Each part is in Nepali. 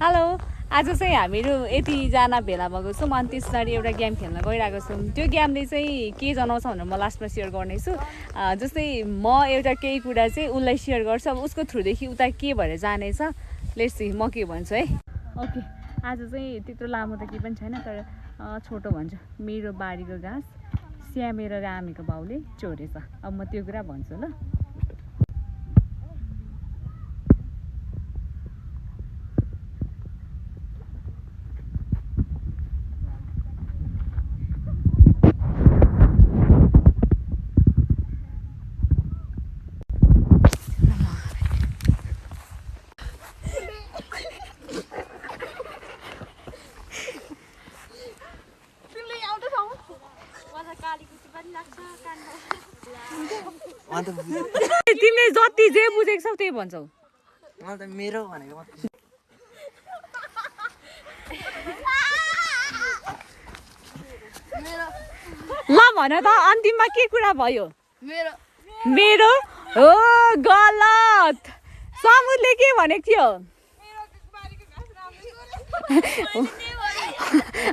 हेलो आज चाहिँ हामीहरू यतिजना भेला भएको छौँ अनि त्यसरी एउटा गेम खेल्न गइरहेको छौँ। त्यो गेमले चाहिँ के जनाउँछ भनेर म लास्टमा सेयर गर्नेछु। जस्तै म एउटा केही कुरा चाहिँ उसलाई सेयर गर्छु, अब उसको थ्रुदेखि उता के भएर जानेछ। लेट्स सी म के भन्छु है। ओके, आज चाहिँ त्यत्रो लामो त केही पनि छैन, तर छोटो भन्छु। मेरो बारीको घाँस स्यामेर रामेको बाउले चोरेछ। अब म त्यो कुरा भन्छु ल। तिमीले जति जे बुझेको छौ त्यही भन्छौ। मलाई त मेरो भनेको ल भन त अन्तिममा के कुरा भयो? मेरो हो गलत। समुद्रले के भनेको थियो?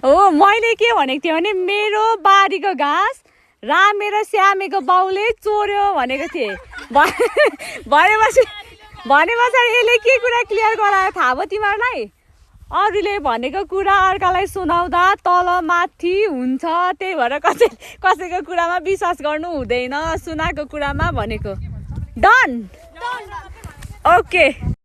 हो मैले के भनेको थिएँ भने मेरो बारीको घाँस रामेर स्यामेको बाउले चोर्यो भनेको थिएँ। भनेपछि यसले के कुरा क्लियर गरायो थाहा भयो तिमीहरूलाई? अरूले भनेको कुरा अर्कालाई सुनाउँदा तल माथि हुन्छ, त्यही भएर कसैको कुरामा विश्वास गर्नु हुँदैन, सुनाएको कुरामा भनेको। डन। ओके।